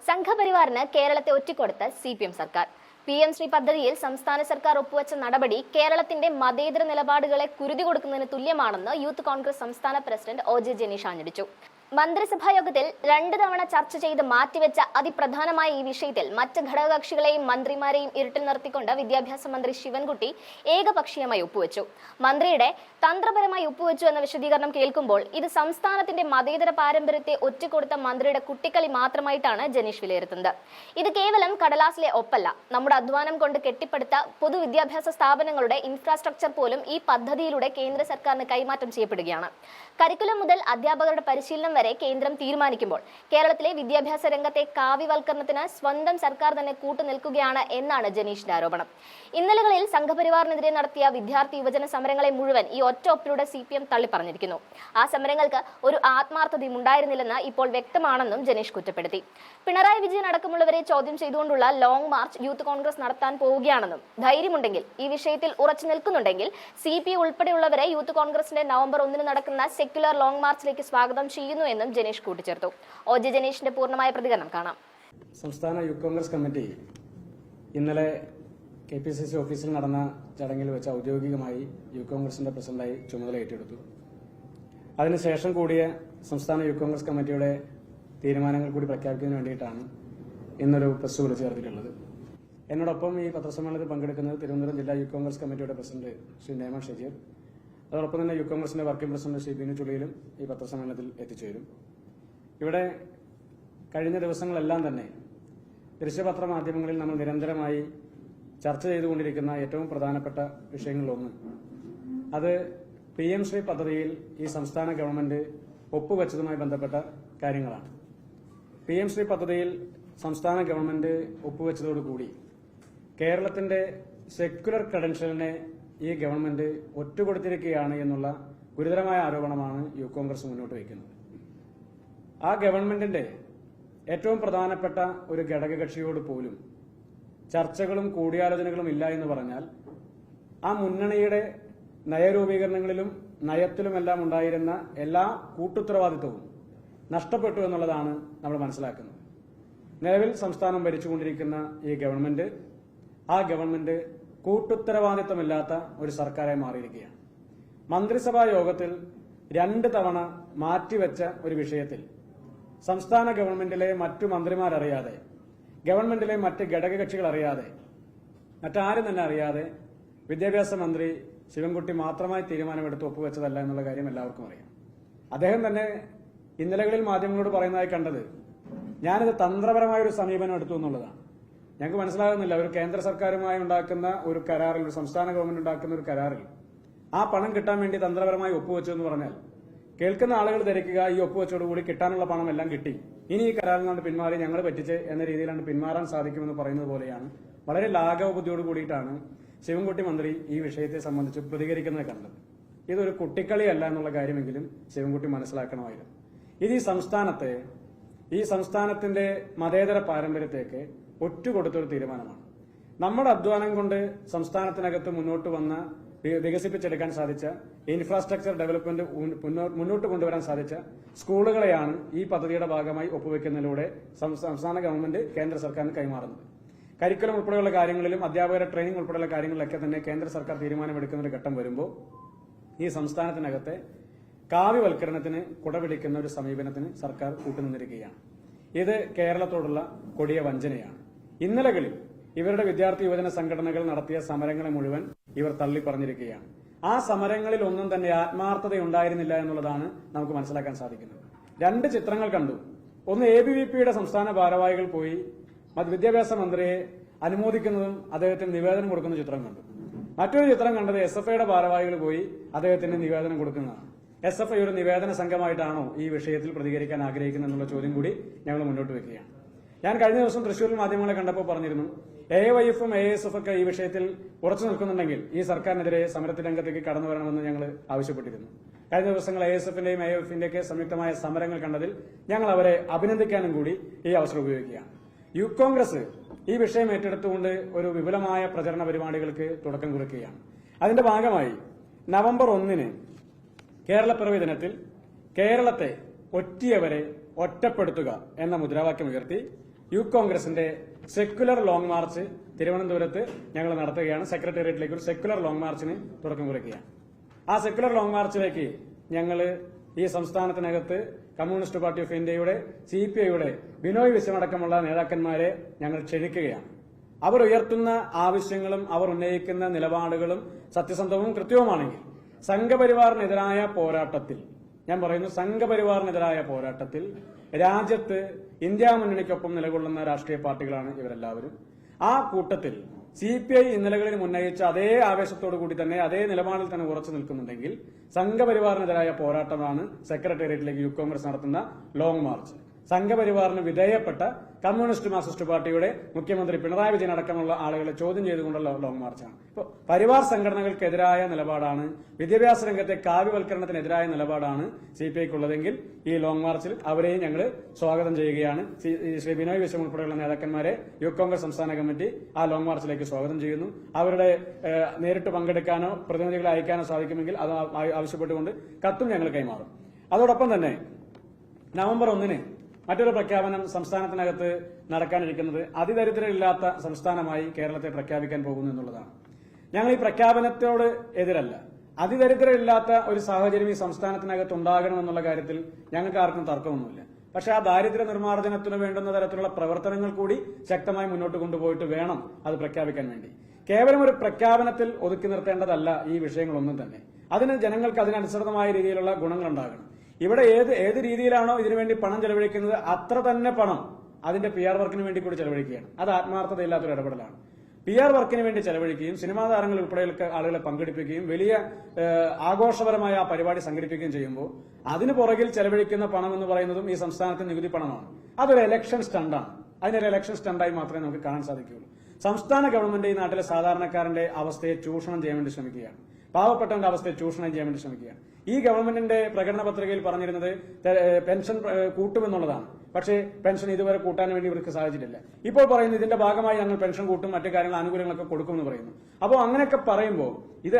സംഘപരിവാറിന് കേരളത്തെ ഒറ്റിക്കൊടുത്ത CPM സർക്കാർ. PM Shri പദ്ധതിയിൽ സംസ്ഥാന സർക്കാർ ഒപ്പുവെച്ച നടപടി കേരളത്തിന്റെ മതേതര നിലപാടുകളെ കുരുതി കൊടുക്കുന്നതിന് തുല്യമാണെന്ന് യൂത്ത് കോൺഗ്രസ് സംസ്ഥാന പ്രസിഡന്റ് OJ ജനീഷ് ആഞ്ഞടിച്ചു. മന്ത്രിസഭാ യോഗത്തിൽ 2 തവണ ചർച്ച ചെയ്ത് മാറ്റിവെച്ച അതിപ്രധാനമായ ഈ വിഷയത്തിൽ മറ്റ് ഘടകകക്ഷികളെയും മന്ത്രിമാരെയും ഇരുട്ടിൽ നിർത്തിക്കൊണ്ട് വിദ്യാഭ്യാസ മന്ത്രി ശിവൻകുട്ടി ഏകപക്ഷീയമായി ഒപ്പുവെച്ചു. മന്ത്രിയുടെ തന്ത്രപരമായി ഒപ്പുവെച്ചു എന്ന വിശദീകരണം കേൾക്കുമ്പോൾ ഇത് സംസ്ഥാനത്തിന്റെ മതേതര പാരമ്പര്യത്തെ ഒറ്റുകൊടുത്ത മന്ത്രിയുടെ കുട്ടിക്കളി മാത്രമായിട്ടാണ് ജനീഷ് വിലയിരുത്തുന്നത്. ഇത് കേവലം കടലാസിലെ ഒപ്പല്ല. നമ്മുടെ അധ്വാനം കൊണ്ട് കെട്ടിപ്പടുത്ത പൊതുവിദ്യാഭ്യാസ സ്ഥാപനങ്ങളുടെ ഇൻഫ്രാസ്ട്രക്ചർ പോലും ഈ പദ്ധതിയിലൂടെ കേന്ദ്ര സർക്കാരിന് കൈമാറ്റം ചെയ്യപ്പെടുകയാണ്. കരിക്കുലം മുതൽ അധ്യാപകരുടെ പരിശീലനം വരെ കേന്ദ്രം തീരുമാനിക്കുമ്പോൾ കേരളത്തിലെ വിദ്യാഭ്യാസ രംഗത്തെ കാവ്യവൽക്കരണത്തിന് സ്വന്തം സർക്കാർ തന്നെ കൂട്ടുനിൽക്കുകയാണ് എന്നാണ് ജനീഷിന്റെ ആരോപണം. ഇന്നലകളിൽ സംഘപരിവാറിനെതിരെ നടത്തിയ വിദ്യാർത്ഥി യുവജന സമരങ്ങളെ മുഴുവൻ ഈ ഒറ്റ ഒപ്പിലൂടെ CPM തള്ളിപ്പറഞ്ഞിരിക്കുന്നു. ആ സമരങ്ങൾക്ക് ഒരു ആത്മാർത്ഥതയും ഉണ്ടായിരുന്നില്ലെന്ന് ഇപ്പോൾ വ്യക്തമാണെന്നും ജനീഷ് കുറ്റപ്പെടുത്തി. പിണറായി വിജയൻ അടക്കമുള്ളവരെ ചോദ്യം ചെയ്തുകൊണ്ടുള്ള ലോങ് മാർച്ച് യൂത്ത് കോൺഗ്രസ് നടത്താൻ പോവുകയാണെന്നും ധൈര്യമുണ്ടെങ്കിൽ ഈ വിഷയത്തിൽ ഉറച്ചു നിൽക്കുന്നുണ്ടെങ്കിൽ CPI ഉൾപ്പെടെയുള്ളവരെ യൂത്ത് കോൺഗ്രസിന്റെ നവംബർ 1 നടക്കുന്ന സെക്യുലർ ലോങ് മാർച്ചിലേക്ക് സ്വാഗതം ചെയ്യുന്നു എന്നും ജനീഷ് കൂട്ടിച്ചേർത്തു. OJ ജനീഷിന്റെ പൂർണ്ണമായ പ്രതികരണം കാണാം. സംസ്ഥാന യൂത്ത് കോൺഗ്രസ് കമ്മിറ്റി ഇന്നലെ KPCC ഓഫീസിൽ നടന്ന ചടങ്ങിൽ വെച്ച് ഔദ്യോഗികമായി യൂത്ത് കോൺഗ്രസിന്റെ പ്രസിഡന്റായി ചുമതല ഏറ്റെടുത്തു. അതിനുശേഷം കൂടിയ സംസ്ഥാന യൂത്ത് കോൺഗ്രസ് കമ്മിറ്റിയുടെ തീരുമാനങ്ങൾ കൂടി പ്രഖ്യാപിക്കുന്നതിന് വേണ്ടിയിട്ടാണ് ഇന്നൊരു പ്രസ് വിളിച്ചു ചേർത്തിട്ടുള്ളത്. എന്നോടൊപ്പം ഈ പത്രസമ്മേളനത്തിൽ പങ്കെടുക്കുന്നത് തിരുവനന്തപുരം ജില്ലാ യൂത്ത് കോൺഗ്രസ് കമ്മിറ്റിയുടെ പ്രസിഡന്റ് ശ്രീ നേമ ഷജീർ, അതോടൊപ്പം തന്നെ യൂത്ത് കോൺഗ്രസിന്റെ വർക്കിംഗ് പ്രസിഡന്റ് ശ്രീ ബിനു ചുള്ളിയിലും ഈ പത്രസമ്മേളനത്തിൽ എത്തിച്ചേരും. ഇവിടെ കഴിഞ്ഞ ദിവസങ്ങളെല്ലാം തന്നെ ദൃശ്യപത്ര മാധ്യമങ്ങളിൽ നമ്മൾ നിരന്തരമായി ചർച്ച ചെയ്തുകൊണ്ടിരിക്കുന്ന ഏറ്റവും പ്രധാനപ്പെട്ട വിഷയങ്ങളിലൊന്ന് അത് PM ശ്രീ പദ്ധതിയിൽ ഈ സംസ്ഥാന ഗവൺമെന്റ് ഒപ്പുവെച്ചതുമായി ബന്ധപ്പെട്ട കാര്യങ്ങളാണ്. PM ശ്രീ പദ്ധതിയിൽ സംസ്ഥാന ഗവൺമെന്റ് ഒപ്പുവെച്ചതോടുകൂടി കേരളത്തിന്റെ സെക്യുലർ ക്രെഡൻഷ്യലിനെ ഈ ഗവൺമെന്റ് ഒറ്റുകൊടുത്തിരിക്കുകയാണ് എന്നുള്ള ഗുരുതരമായ ആരോപണമാണ് യൂത്ത് കോൺഗ്രസ് മുന്നോട്ട് വയ്ക്കുന്നത്. ആ ഗവൺമെന്റിന്റെ ഏറ്റവും പ്രധാനപ്പെട്ട ഒരു ഘടകകക്ഷിയോട് പോലും ചർച്ചകളും കൂടിയാലോചനകളും ഇല്ല എന്ന് പറഞ്ഞാൽ ആ മുന്നണിയുടെ നയരൂപീകരണങ്ങളിലും നയത്തിലുമെല്ലാം ഉണ്ടായിരുന്ന എല്ലാ കൂട്ടുത്തരവാദിത്വവും നഷ്ടപ്പെട്ടു എന്നുള്ളതാണ് നമ്മൾ മനസ്സിലാക്കുന്നത്. നിലവിൽ സംസ്ഥാനം ഭരിച്ചുകൊണ്ടിരിക്കുന്ന ഈ ഗവൺമെന്റ് ആ ഗവൺമെന്റ് കൂട്ടുത്തരവാദിത്വമില്ലാത്ത ഒരു സർക്കാരായി മാറിയിരിക്കുകയാണ്. മന്ത്രിസഭാ യോഗത്തിൽ 2 തവണ മാറ്റിവെച്ച ഒരു വിഷയത്തിൽ സംസ്ഥാന ഗവൺമെന്റിലെ മറ്റു മന്ത്രിമാരറിയാതെ, ഗവൺമെന്റിലെ മറ്റ് ഘടകകക്ഷികൾ അറിയാതെ, മറ്റാരും തന്നെ അറിയാതെ വിദ്യാഭ്യാസ മന്ത്രി ശിവൻകുട്ടി മാത്രമായി തീരുമാനമെടുത്ത് ഒപ്പുവെച്ചതല്ല എന്നുള്ള കാര്യം എല്ലാവർക്കും അറിയാം. അദ്ദേഹം തന്നെ ഇന്നലകളിൽ മാധ്യമങ്ങളോട് പറയുന്നതായി കണ്ടത് ഞാനിത് തന്ത്രപരമായ ഒരു സമീപനം എടുത്തു എന്നുള്ളതാണ്. ഞങ്ങൾക്ക് മനസ്സിലാകുന്നില്ല, ഒരു കേന്ദ്ര സർക്കാരുമായി ഉണ്ടാക്കുന്ന ഒരു കരാറിൽ, ഒരു സംസ്ഥാന ഗവൺമെന്റ് ഉണ്ടാക്കുന്ന ഒരു കരാറിൽ ആ പണം കിട്ടാൻ വേണ്ടി തന്ത്രപരമായി ഒപ്പുവെച്ചു എന്ന് പറഞ്ഞാൽ കേൾക്കുന്ന ആളുകൾ ധരിക്കുക ഈ ഒപ്പുവെച്ചോടുകൂടി കിട്ടാനുള്ള പണം എല്ലാം കിട്ടി, ഇനി ഈ കരാറിൽ നിന്നാണ് പിന്മാറി ഞങ്ങൾ പറ്റിച്ച് എന്ന രീതിയിലാണ് പിന്മാറാൻ സാധിക്കുമെന്ന് പറയുന്നത് പോലെയാണ്. വളരെ ലാഘവ ബുദ്ധിയോട് കൂടിയിട്ടാണ് ശിവൻകുട്ടി മന്ത്രി ഈ വിഷയത്തെ സംബന്ധിച്ച് പ്രതികരിക്കുന്നത് കണ്ടത്. ഇതൊരു കുട്ടിക്കളിയല്ല എന്നുള്ള കാര്യമെങ്കിലും ശിവൻകുട്ടി മനസ്സിലാക്കണമായിരുന്നു. ഇത് ഈ സംസ്ഥാനത്തിന്റെ മതേതര പാരമ്പര്യത്തേക്ക് ഒറ്റുകൊടുത്തൊരു തീരുമാനമാണ്. നമ്മുടെ അധ്വാനം കൊണ്ട് സംസ്ഥാനത്തിനകത്ത് മുന്നോട്ട് വന്ന വികസിപ്പിച്ചെടുക്കാൻ സാധിച്ച ഇൻഫ്രാസ്ട്രക്ചർ ഡെവലപ്മെന്റ് മുന്നോട്ട് കൊണ്ടുവരാൻ സാധിച്ച സ്കൂളുകളെയാണ് ഈ പദ്ധതിയുടെ ഭാഗമായി ഒപ്പുവെക്കുന്നതിലൂടെ സംസ്ഥാന ഗവൺമെന്റ് കേന്ദ്ര സർക്കാരിന് കൈമാറുന്നത്. കരിക്കുലം ഉൾപ്പെടെയുള്ള കാര്യങ്ങളിലും അധ്യാപകരുടെ ട്രെയിനിംഗ് ഉൾപ്പെടെയുള്ള കാര്യങ്ങളിലൊക്കെ തന്നെ കേന്ദ്ര സർക്കാർ തീരുമാനമെടുക്കുന്ന ഒരു ഘട്ടം വരുമ്പോൾ ഈ സംസ്ഥാനത്തിനകത്തെ കാവ്യവൽക്കരണത്തിന് കുടപിടിക്കുന്ന ഒരു സമീപനത്തിന് സർക്കാർ കൂട്ടുനിന്നിരിക്കുകയാണ്. ഇത് കേരളത്തോടുള്ള കൊടിയ വഞ്ചനയാണ്. ഇന്നലകളിൽ ഇവരുടെ വിദ്യാർത്ഥി യുവജന സംഘടനകൾ നടത്തിയ സമരങ്ങളെ മുഴുവൻ ഇവർ തള്ളിപ്പറഞ്ഞിരിക്കുകയാണ്. ആ സമരങ്ങളിൽ ഒന്നും തന്നെ ആത്മാർത്ഥതയുണ്ടായിരുന്നില്ല എന്നുള്ളതാണ് നമുക്ക് മനസ്സിലാക്കാൻ സാധിക്കുന്നത്. 2 ചിത്രങ്ങൾ കണ്ടു. ഒന്ന് ABVPയുടെ സംസ്ഥാന ഭാരവാഹികൾ പോയി വിദ്യാഭ്യാസ മന്ത്രിയെ അനുമോദിക്കുന്നതും അദ്ദേഹത്തിന് നിവേദനം കൊടുക്കുന്ന ചിത്രം കണ്ടു. മറ്റൊരു ചിത്രം കണ്ടത് SFIയുടെ ഭാരവാഹികൾ പോയി അദ്ദേഹത്തിന് നിവേദനം കൊടുക്കുന്നതാണ്. SFI ഒരു നിവേദന സംഘമായിട്ടാണോ ഈ വിഷയത്തിൽ പ്രതികരിക്കാൻ ആഗ്രഹിക്കുന്നത് എന്നുള്ള ചോദ്യം കൂടി ഞങ്ങൾ മുന്നോട്ട് വെക്കുകയാണ്. ഞാൻ കഴിഞ്ഞ ദിവസം തൃശ്ശൂരിൽ മാധ്യമങ്ങളെ കണ്ടപ്പോൾ പറഞ്ഞിരുന്നു, AYFും ASF ഒക്കെ ഈ വിഷയത്തിൽ ഉറച്ചു നിൽക്കുന്നുണ്ടെങ്കിൽ ഈ സർക്കാരിനെതിരെ സമരത്തിൽ രംഗത്തേക്ക് കടന്നു വരണമെന്ന് ഞങ്ങൾ ആവശ്യപ്പെട്ടിരുന്നു. കഴിഞ്ഞ ദിവസങ്ങൾ ASFന്റെയും AYFന്റെയൊക്കെ സംയുക്തമായ സമരങ്ങൾ കണ്ടതിൽ ഞങ്ങൾ അവരെ അഭിനന്ദിക്കാനും കൂടി ഈ അവസരം ഉപയോഗിക്കുകയാണ്. യൂത്ത് കോൺഗ്രസ് ഈ വിഷയം ഏറ്റെടുത്തുകൊണ്ട് ഒരു വിപുലമായ പ്രചരണ പരിപാടികൾക്ക് തുടക്കം കുറിക്കുകയാണ്. അതിന്റെ ഭാഗമായി നവംബർ 1 കേരളപ്പിറവി ദിനത്തിൽ കേരളത്തെ ഒറ്റിയവരെ ഒറ്റപ്പെടുത്തുക എന്ന മുദ്രാവാക്യം ഉയർത്തി യൂത്ത് കോൺഗ്രസിന്റെ സെക്യുലർ ലോങ് മാർച്ച് തിരുവനന്തപുരത്ത് ഞങ്ങൾ നടത്തുകയാണ്. സെക്രട്ടേറിയറ്റിലേക്ക് ഒരു സെക്യുലർ ലോങ് മാർച്ചിന് തുടക്കം കുറിക്കുകയാണ്. ആ സെക്യുലർ ലോങ് മാർച്ചിലേക്ക് ഞങ്ങൾ ഈ സംസ്ഥാനത്തിനകത്ത് കമ്മ്യൂണിസ്റ്റ് പാർട്ടി ഓഫ് ഇന്ത്യയുടെ CPIയുടെ ബിനോയ് വിശ്വമടക്കമുള്ള നേതാക്കന്മാരെ ഞങ്ങൾ ക്ഷണിക്കുകയാണ്. അവർ ഉയർത്തുന്ന ആവശ്യങ്ങളും അവർ ഉന്നയിക്കുന്ന നിലപാടുകളും സത്യസന്ധവും കൃത്യവുമാണെങ്കിൽ സംഘപരിവാറിനെതിരായ പോരാട്ടത്തിൽ, ഞാൻ പറയുന്നു സംഘപരിവാറിനെതിരായ പോരാട്ടത്തിൽ രാജ്യത്ത് ഇന്ത്യ മുന്നണിക്കൊപ്പം നിലകൊള്ളുന്ന രാഷ്ട്രീയ പാർട്ടികളാണ് ഇവരെല്ലാവരും. ആ കൂട്ടത്തിൽ CPI ഇന്നലകളിൽ ഉന്നയിച്ച അതേ ആവേശത്തോടു കൂടി തന്നെ അതേ നിലപാടിൽ തന്നെ ഉറച്ചു നിൽക്കുന്നുണ്ടെങ്കിൽ സംഘപരിവാറിനെതിരായ പോരാട്ടമാണ് സെക്രട്ടേറിയറ്റിലേക്ക് യൂത്ത് കോൺഗ്രസ് നടത്തുന്ന ലോങ് മാർച്ച്. സംഘപരിവാറിന് വിധേയപ്പെട്ട കമ്മ്യൂണിസ്റ്റ് മാർക്സിസ്റ്റ് പാർട്ടിയുടെ മുഖ്യമന്ത്രി പിണറായി വിജയൻ അടക്കമുള്ള ആളുകളെ ചോദ്യം ചെയ്തുകൊണ്ടുള്ള ലോങ് മാർച്ചാണ്. ഇപ്പോൾ പരിവാർ സംഘടനകൾക്കെതിരായ നിലപാടാണ്, വിദ്യാഭ്യാസ രംഗത്തെ കാവ്യവൽക്കരണത്തിനെതിരായ നിലപാടാണ് CPIക്കുള്ളതെങ്കിൽ ഈ ലോങ് മാർച്ചിൽ അവരെയും ഞങ്ങൾ സ്വാഗതം ചെയ്യുകയാണ്. ശ്രീ ബിനോയ് വിശ്വം ഉൾപ്പെടെയുള്ള നേതാക്കന്മാരെ യൂത്ത് കോൺഗ്രസ് സംസ്ഥാന കമ്മിറ്റി ആ ലോങ് മാർച്ചിലേക്ക് സ്വാഗതം ചെയ്യുന്നു. അവരുടെ നേരിട്ട് പങ്കെടുക്കാനോ പ്രതിനിധികളെ അയക്കാനോ സാധിക്കുമെങ്കിൽ അത് ആവശ്യപ്പെട്ടുകൊണ്ട് കത്തും ഞങ്ങൾ കൈമാറും. അതോടൊപ്പം തന്നെ നവംബർ 1 മറ്റൊരു പ്രഖ്യാപനം സംസ്ഥാനത്തിനകത്ത് നടക്കാനിരിക്കുന്നത് അതിദരിദ്രരില്ലാത്ത സംസ്ഥാനമായി കേരളത്തെ പ്രഖ്യാപിക്കാൻ പോകുന്നു എന്നുള്ളതാണ്. ഞങ്ങൾ ഈ പ്രഖ്യാപനത്തോട് എതിരല്ല. അതിദരിദ്രരില്ലാത്ത ഒരു സാഹചര്യം ഈ സംസ്ഥാനത്തിനകത്ത് ഉണ്ടാകണമെന്നുള്ള കാര്യത്തിൽ ഞങ്ങൾക്ക് ആർക്കും തർക്കമൊന്നുമില്ല. പക്ഷെ ആ ദാരിദ്ര്യ നിർമ്മാർജ്ജനത്തിന് വേണ്ടുന്ന തരത്തിലുള്ള പ്രവർത്തനങ്ങൾ കൂടി ശക്തമായി മുന്നോട്ട് കൊണ്ടുപോയിട്ട് വേണം അത് പ്രഖ്യാപിക്കാൻ വേണ്ടി. കേവലം ഒരു പ്രഖ്യാപനത്തിൽ ഒതുക്കി നിർത്തേണ്ടതല്ല ഈ വിഷയങ്ങളൊന്നും തന്നെ. അതിന് ജനങ്ങൾക്ക് അതിനനുസൃതമായ രീതിയിലുള്ള ഗുണങ്ങളുണ്ടാകണം. ഇവിടെ ഏത് രീതിയിലാണോ ഇതിനുവേണ്ടി പണം ചെലവഴിക്കുന്നത് അത്ര തന്നെ പണം അതിന്റെ PR വർക്കിന് വേണ്ടി കൂടി ചെലവഴിക്കുകയാണ്. അത് ആത്മാർത്ഥതയില്ലാത്തൊരു ഇടപെടലാണ്. PR വർക്കിന് വേണ്ടി ചെലവഴിക്കുകയും സിനിമാ താരങ്ങൾ ഉൾപ്പെടെയുള്ള ആളുകളെ പങ്കെടുപ്പിക്കുകയും വലിയ ആഘോഷപരമായ ആ പരിപാടി സംഘടിപ്പിക്കുകയും ചെയ്യുമ്പോൾ അതിന് പുറകിൽ ചെലവഴിക്കുന്ന പണം എന്ന് പറയുന്നതും ഈ സംസ്ഥാനത്തെ നികുതി പണമാണ്. അതൊരു ഇലക്ഷൻ സ്റ്റണ്ടാണ്. അതിനൊരു ഇലക്ഷൻ സ്റ്റണ്ടായി മാത്രമേ നമുക്ക് കാണാൻ സാധിക്കുകയുള്ളൂ. സംസ്ഥാന ഗവൺമെന്റ് ഈ നാട്ടിലെ സാധാരണക്കാരന്റെ അവസ്ഥയെ ചൂഷണം ചെയ്യാൻ വേണ്ടി ശ്രമിക്കുകയാണ്. പാവപ്പെട്ടവന്റെ അവസ്ഥയെ ചൂഷണം ചെയ്യാൻ വേണ്ടി ശ്രമിക്കുകയാണ്. ഈ ഗവൺമെന്റിന്റെ പ്രകടന പത്രികയിൽ പറഞ്ഞിരുന്നത് പെൻഷൻ കൂട്ടുമെന്നുള്ളതാണ്. പക്ഷേ പെൻഷൻ ഇതുവരെ കൂട്ടാൻ വേണ്ടി ഇവർക്ക് സാധിച്ചിട്ടില്ല. ഇപ്പോൾ പറയുന്നു ഇതിന്റെ ഭാഗമായി ഞങ്ങൾ പെൻഷൻ കൂട്ടും, മറ്റു കാര്യങ്ങൾ ആനുകൂല്യങ്ങളൊക്കെ കൊടുക്കുമെന്ന് പറയുന്നു. അപ്പോൾ അങ്ങനെയൊക്കെ പറയുമ്പോൾ ഇത്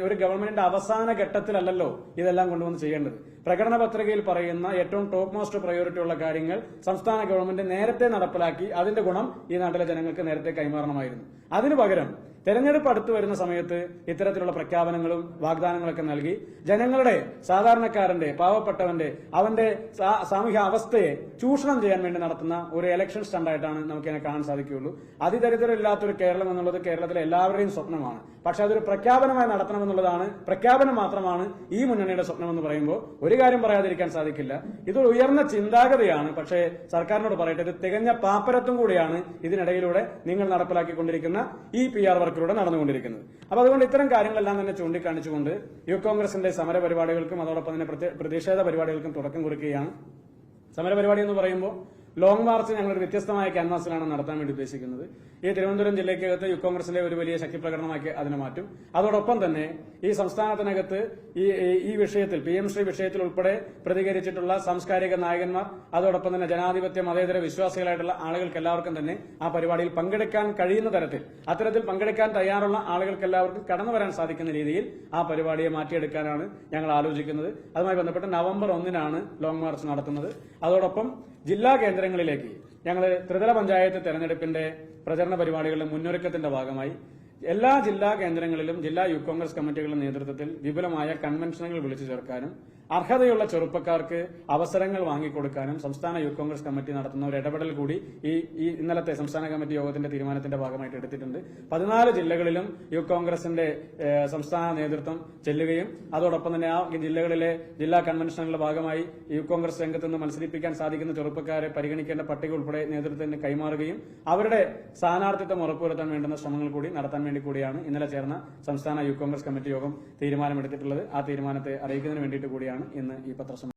ഒരു ഗവൺമെന്റിന്റെ അവസാന ഘട്ടത്തിലല്ലല്ലോ ഇതെല്ലാം കൊണ്ടുവന്ന് ചെയ്യേണ്ടത്. പ്രകടന പത്രികയിൽ പറയുന്ന ഏറ്റവും ടോപ്പ് മോസ്റ്റ് പ്രയോറിറ്റി ഉള്ള കാര്യങ്ങൾ സംസ്ഥാന ഗവൺമെന്റ് നേരത്തെ നടപ്പിലാക്കി അതിന്റെ ഗുണം ഈ നാട്ടിലെ ജനങ്ങൾക്ക് നേരത്തെ കൈമാറണമായിരുന്നു. അതിനു പകരം തെരഞ്ഞെടുപ്പ് അടുത്തു വരുന്ന സമയത്ത് ഇത്തരത്തിലുള്ള പ്രഖ്യാപനങ്ങളും വാഗ്ദാനങ്ങളൊക്കെ നൽകി ജനങ്ങളുടെ, സാധാരണക്കാരന്റെ, പാവപ്പെട്ടവന്റെ, അവന്റെ സാമൂഹ്യ അവസ്ഥയെ ചൂഷണം ചെയ്യാൻ വേണ്ടി നടത്തുന്ന ഒരു ഇലക്ഷൻ സ്റ്റണ്ടായിട്ടാണ് നമുക്കിതിനെ കാണാൻ സാധിക്കുകയുള്ളൂ. അതിദരിദ്രമില്ലാത്തൊരു കേരളം എന്നുള്ളത് കേരളത്തിലെ എല്ലാവരുടെയും സ്വപ്നമാണ്. പക്ഷെ അതൊരു പ്രഖ്യാപനമായി നടത്തണമെന്നുള്ളതാണ്, പ്രഖ്യാപനം മാത്രമാണ് ഈ മുന്നണിയുടെ സ്വപ്നമെന്ന് പറയുമ്പോൾ ഒരു കാര്യം പറയാതിരിക്കാൻ സാധിക്കില്ല. ഇതൊരു ഉയർന്ന ചിന്താഗതിയാണ്. പക്ഷേ സർക്കാരിനോട് പറയട്ടെ, ഇത് തികഞ്ഞ പാപ്പരത്വം കൂടിയാണ് ഇതിനിടയിലൂടെ നിങ്ങൾ നടപ്പിലാക്കിക്കൊണ്ടിരിക്കുന്ന ഈ PR വർക്കിലൂടെ നടന്നുകൊണ്ടിരിക്കുന്നത്. അപ്പൊ അതുകൊണ്ട് ഇത്തരം കാര്യങ്ങളെല്ലാം തന്നെ ചൂണ്ടിക്കാണിച്ചുകൊണ്ട് യൂത്ത് കോൺഗ്രസിന്റെ സമര പരിപാടികൾക്കും അതോടൊപ്പം തന്നെ പ്രതിഷേധ പരിപാടികൾക്കും തുടക്കം കുറിക്കുകയാണ്. സമരപരിപാടി എന്ന് പറയുമ്പോൾ ലോങ് മാർച്ച് ഞങ്ങളൊരു വ്യത്യസ്തമായ ക്യാൻവാസിലാണ് നടത്താൻ വേണ്ടി ഉദ്ദേശിക്കുന്നത്. ഈ തിരുവനന്തപുരം ജില്ലയ്ക്കകത്ത് യൂത്ത് കോൺഗ്രസിന്റെ ഒരു വലിയ ശക്തി പ്രകടനമാക്കി അതിനെ മാറ്റും. അതോടൊപ്പം തന്നെ ഈ സംസ്ഥാനത്തിനകത്ത് ഈ വിഷയത്തിൽ PM ശ്രീ വിഷയത്തിൽ ഉൾപ്പെടെ പ്രതികരിച്ചിട്ടുള്ള സാംസ്കാരിക നായകന്മാർ, അതോടൊപ്പം തന്നെ ജനാധിപത്യ മതേതര വിശ്വാസികളായിട്ടുള്ള ആളുകൾക്ക് എല്ലാവർക്കും തന്നെ ആ പരിപാടിയിൽ പങ്കെടുക്കാൻ കഴിയുന്ന തരത്തിൽ, അത്തരത്തിൽ പങ്കെടുക്കാൻ തയ്യാറുള്ള ആളുകൾക്ക് എല്ലാവർക്കും കടന്നു വരാൻ സാധിക്കുന്ന രീതിയിൽ ആ പരിപാടിയെ മാറ്റിയെടുക്കാനാണ് ഞങ്ങൾ ആലോചിക്കുന്നത്. അതുമായി ബന്ധപ്പെട്ട് നവംബർ 1 ലോങ് മാർച്ച് നടത്തുന്നത്. അതോടൊപ്പം ജില്ലാ കേന്ദ്രങ്ങളിലേക്ക് ഞങ്ങൾ ത്രിതല പഞ്ചായത്ത് തെരഞ്ഞെടുപ്പിന്റെ പ്രചരണ പരിപാടികളുടെ മുന്നൊരുക്കത്തിന്റെ ഭാഗമായി എല്ലാ ജില്ലാ കേന്ദ്രങ്ങളിലും ജില്ലാ യൂത്ത് കോൺഗ്രസ് കമ്മിറ്റികളുടെ നേതൃത്വത്തിൽ വിപുലമായ കൺവെൻഷനുകൾ വിളിച്ചു ചേർക്കാനും അർഹതയുള്ള ചെറുപ്പക്കാർക്ക് അവസരങ്ങൾ വാങ്ങിക്കൊടുക്കാനും സംസ്ഥാന യൂത്ത് കോൺഗ്രസ് കമ്മിറ്റി നടത്തുന്ന ഒരു ഇടപെടൽ കൂടി ഈ ഇന്നലത്തെ സംസ്ഥാന കമ്മിറ്റി യോഗത്തിന്റെ തീരുമാനത്തിന്റെ ഭാഗമായിട്ട് എടുത്തിട്ടുണ്ട്. 14 ജില്ലകളിലും യൂത്ത് കോൺഗ്രസിന്റെ സംസ്ഥാന നേതൃത്വം ചെല്ലുകയും അതോടൊപ്പം തന്നെ ആ ജില്ലകളിലെ ജില്ലാ കൺവെൻഷനുകളുടെ ഭാഗമായി യൂത്ത് കോൺഗ്രസ് രംഗത്ത് നിന്ന് മത്സരിപ്പിക്കാൻ സാധിക്കുന്ന ചെറുപ്പക്കാരെ പരിഗണിക്കേണ്ട പട്ടിക ഉൾപ്പെടെ നേതൃത്വത്തിന് കൈമാറുകയും അവരുടെ സ്ഥാനാർത്ഥിത്വം ഉറപ്പുവരുത്താൻ വേണ്ടുന്ന ശ്രമങ്ങൾ കൂടി നടത്താൻ വേണ്ടി കൂടിയാണ് ഇന്നലെ ചേർന്ന സംസ്ഥാന യൂത്ത് കോൺഗ്രസ് കമ്മിറ്റി യോഗം തീരുമാനമെടുത്തിട്ടുള്ളത്. ആ തീരുമാനത്തെ അറിയിക്കുന്നതിന് വേണ്ടിയിട്ട് കൂടിയാണ് ഇന്ന് ഈ പത്രസമ്മേളനം